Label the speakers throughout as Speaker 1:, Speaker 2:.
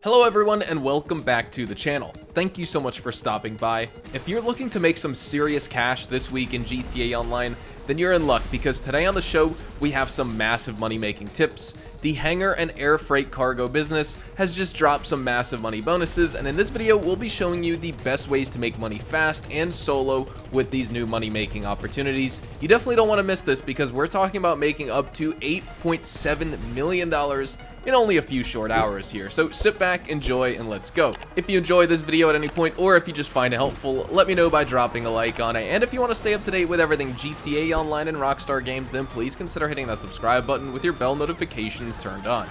Speaker 1: Hello everyone and welcome back to the channel. Thank you so much for stopping by. If you're looking to make some serious cash this week in GTA Online, then you're in luck because today on the show we have some massive money making tips. The hangar and air freight cargo business has just dropped some massive money bonuses, and in this video we'll be showing you the best ways to make money fast and solo with these new money making opportunities. You definitely don't want to miss this because we're talking about making up to $8.7 million in only a few short hours here. So sit back, enjoy, and let's go. If you enjoy this video at any point, or if you just find it helpful, let me know by dropping a like on it. And if you want to stay up to date with everything GTA Online and Rockstar Games, then please consider hitting that subscribe button with your bell notifications turned on.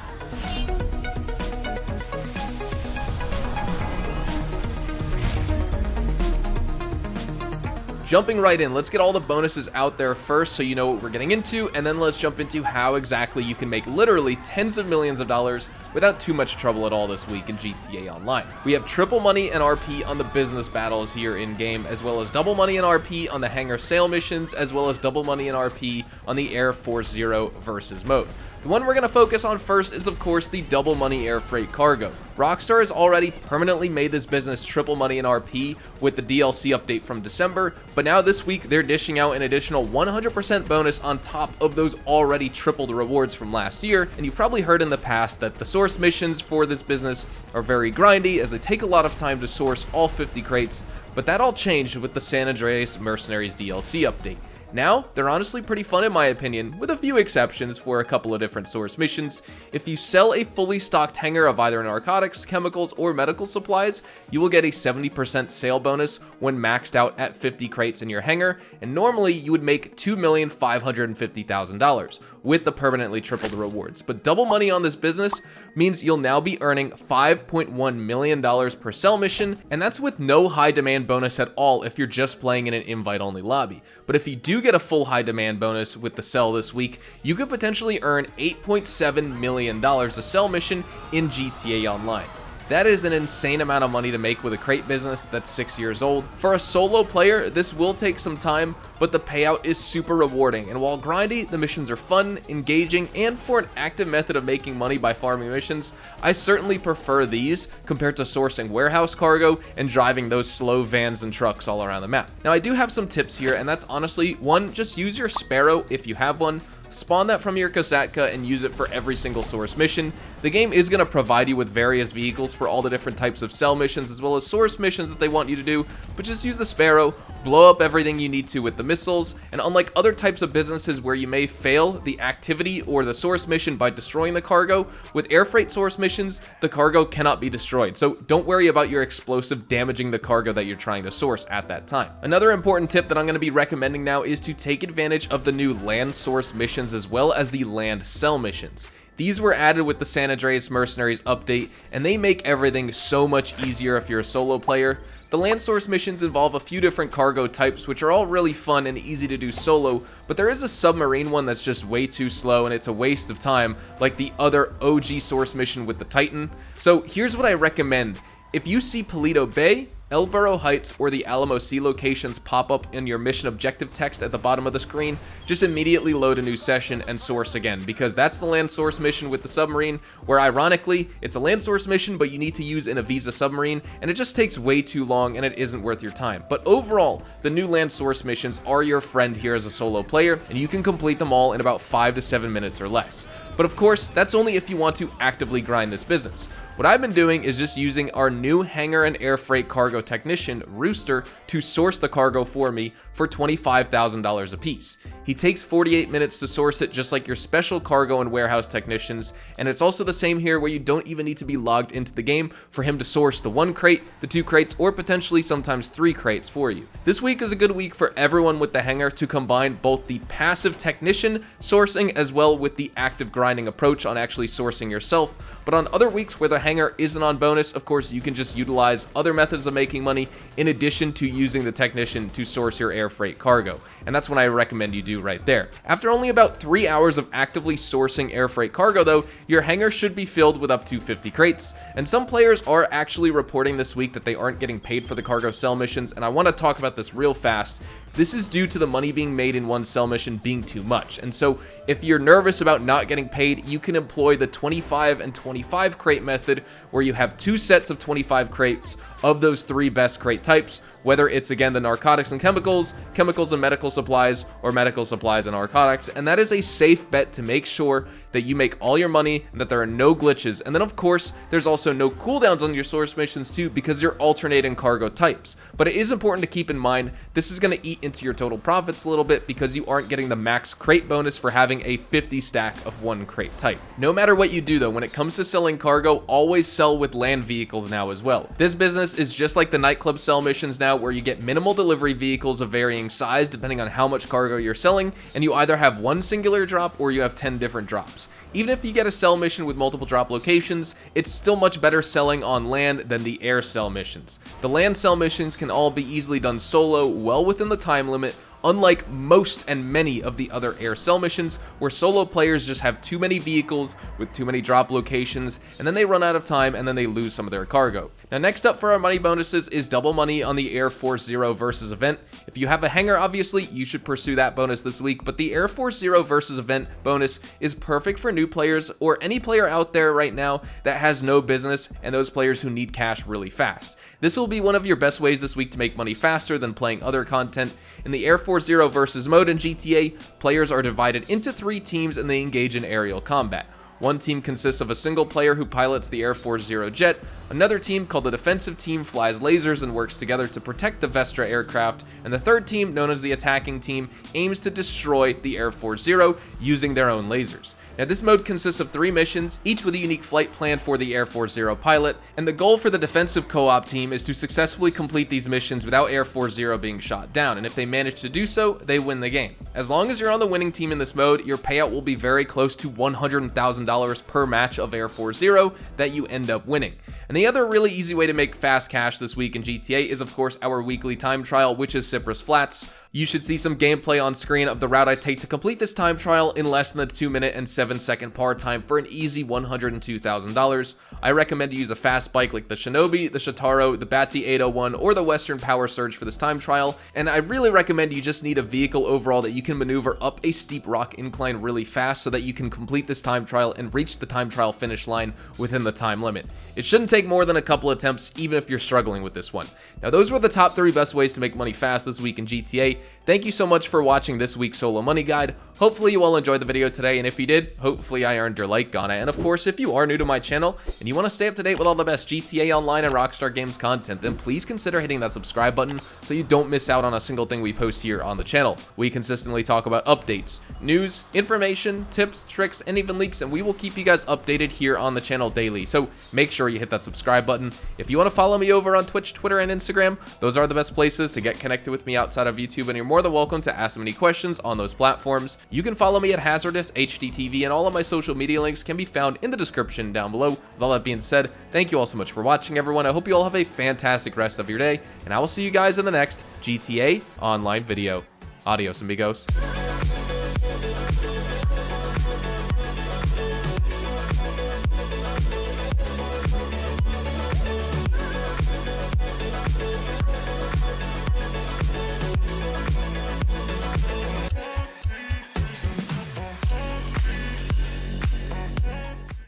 Speaker 1: Jumping right in, let's get all the bonuses out there first so you know what we're getting into, and then let's jump into how exactly you can make literally tens of millions of dollars without too much trouble at all this week in GTA Online. We have triple money and RP on the business battles here in game, as well as double money and RP on the hangar sale missions, as well as double money and RP on the Air Force Zero versus mode. The one we're going to focus on first is of course the double money air freight cargo. Rockstar has already permanently made this business triple money and RP with the DLC update from December, but now this week they're dishing out an additional 100% bonus on top of those already tripled rewards from last year. And you've probably heard in the past that the source missions for this business are very grindy as they take a lot of time to source all 50 crates, but that all changed with the San Andreas Mercenaries DLC update. Now, they're honestly pretty fun in my opinion, with a few exceptions for a couple of different source missions. If you sell a fully stocked hangar of either narcotics, chemicals, or medical supplies, you will get a 70% sale bonus when maxed out at 50 crates in your hangar, and normally you would make $2,550,000 with the permanently tripled rewards. But double money on this business means you'll now be earning $5.1 million per sell mission, and that's with no high demand bonus at all if you're just playing in an invite-only lobby. But if you do get a full high demand bonus with the sell this week, you could potentially earn $8.7 million a sell mission in GTA Online. That is an insane amount of money to make with a crate business that's 6 years old. For a solo player, this will take some time, but the payout is super rewarding. And while grindy, the missions are fun, engaging, and for an active method of making money by farming missions, I certainly prefer these compared to sourcing warehouse cargo and driving those slow vans and trucks all around the map. Now, I do have some tips here, and that's honestly, one, just use your Sparrow if you have one. Spawn that from your Kasatka and use it for every single source mission. The game is going to provide you with various vehicles for all the different types of sell missions as well as source missions that they want you to do, but just use the Sparrow, blow up everything you need to with the missiles, and unlike other types of businesses where you may fail the activity or the source mission by destroying the cargo, with air freight source missions, the cargo cannot be destroyed, so don't worry about your explosive damaging the cargo that you're trying to source at that time. Another important tip that I'm going to be recommending now is to take advantage of the new land source missions as well as the land sell missions. These were added with the San Andreas Mercenaries update, and they make everything so much easier if you're a solo player. The land source missions involve a few different cargo types, which are all really fun and easy to do solo, but there is a submarine one that's just way too slow and it's a waste of time, like the other OG source mission with the Titan. So here's what I recommend. If you see Paleto Bay, El Burro Heights, or the Alamo Sea locations pop up in your mission objective text at the bottom of the screen, just immediately load a new session and source again, because that's the land source mission with the submarine, where ironically, it's a land source mission, but you need to use an Avisa submarine, and it just takes way too long and it isn't worth your time. But overall, the new land source missions are your friend here as a solo player, and you can complete them all in about 5 to 7 minutes or less. But of course, that's only if you want to actively grind this business. What I've been doing is just using our new hangar and air freight cargo technician, Rooster, to source the cargo for me for $25,000 a piece. He takes 48 minutes to source it just like your special cargo and warehouse technicians, and it's also the same here where you don't even need to be logged into the game for him to source the 1 crate, the 2 crates, or potentially sometimes 3 crates for you. This week is a good week for everyone with the hangar to combine both the passive technician sourcing as well with the active grinding approach on actually sourcing yourself, but on other weeks where the hangar isn't on bonus, of course you can just utilize other methods of making money in addition to using the technician to source your air freight cargo, and that's what I recommend you do right there. After only about 3 hours of actively sourcing air freight cargo though, your hangar should be filled with up to 50 crates, and some players are actually reporting this week that they aren't getting paid for the cargo sell missions, and I want to talk about this real fast This is due to the money being made in one sell mission being too much. And so if you're nervous about not getting paid, you can employ the 25 and 25 crate method, where you have 2 sets of 25 crates of those 3 best crate types, whether it's again the narcotics and chemicals, chemicals and medical supplies, or medical supplies and narcotics. And that is a safe bet to make sure that you make all your money and that there are no glitches. And then of course, there's also no cooldowns on your source missions too, because you're alternating cargo types. But it is important to keep in mind, this is going to eat into your total profits a little bit, because you aren't getting the max crate bonus for having a 50 stack of 1 crate type. No matter what you do though, when it comes to selling cargo, always sell with land vehicles now as well. This business is just like the nightclub sell missions now, where you get minimal delivery vehicles of varying size depending on how much cargo you're selling, and you either have one singular drop or you have 10 different drops. Even if you get a sell mission with multiple drop locations, it's still much better selling on land than the air sell missions. The land sell missions can all be easily done solo, well within the time limit, unlike most and many of the other air sell missions, where solo players just have too many vehicles with too many drop locations, and then they run out of time and then they lose some of their cargo. Now next up for our money bonuses is double money on the Air Force Zero versus event. If you have a hangar, obviously you should pursue that bonus this week, but the Air Force Zero versus event bonus is perfect for new players or any player out there right now that has no business, and those players who need cash really fast. This will be one of your best ways this week to make money faster than playing other content. In the Air Force Zero versus mode in GTA, players are divided into 3 teams and they engage in aerial combat. One team consists of a single player who pilots the Air Force Zero jet. Another team, called the defensive team, flies lasers and works together to protect the Vestra aircraft. And the third team, known as the attacking team, aims to destroy the Air Force Zero using their own lasers. Now this mode consists of 3 missions, each with a unique flight plan for the Air Force Zero pilot, and the goal for the defensive co-op team is to successfully complete these missions without Air Force Zero being shot down, and if they manage to do so, they win the game. As long as you're on the winning team in this mode, your payout will be very close to $100,000 per match of Air Force Zero that you end up winning. And the other really easy way to make fast cash this week in GTA is of course our weekly time trial, which is Cypress Flats. You should see some gameplay on screen of the route I take to complete this time trial in less than the 2-minute and 7-second par time for an easy $102,000. I recommend you use a fast bike like the Shinobi, the Shitaro, the Bati 801, or the Western Power Surge for this time trial, and I really recommend you just need a vehicle overall that you can maneuver up a steep rock incline really fast so that you can complete this time trial and reach the time trial finish line within the time limit. It shouldn't take more than a couple attempts, even if you're struggling with this one. Now those were the top 3 best ways to make money fast this week in GTA. Thank you so much for watching this week's solo money guide. Hopefully you all enjoyed the video today, and if you did, hopefully I earned your like on it. And of course, if you are new to my channel and you want to stay up to date with all the best GTA Online and Rockstar Games content, then please consider hitting that subscribe button so you don't miss out on a single thing we post here on the channel. We consistently talk about updates, news, information, tips, tricks, and even leaks, and we will keep you guys updated here on the channel daily. So make sure you hit that subscribe button. If you want to follow me over on Twitch, Twitter, and Instagram, those are the best places to get connected with me outside of YouTube, and you're more than welcome to ask me any questions on those platforms. You can follow me at Hazardous HDTV, and all of my social media links can be found in the description down below. With all that being said, thank you all so much for watching, everyone. I hope you all have a fantastic rest of your day, and I will see you guys in the next GTA Online video. Adios, amigos.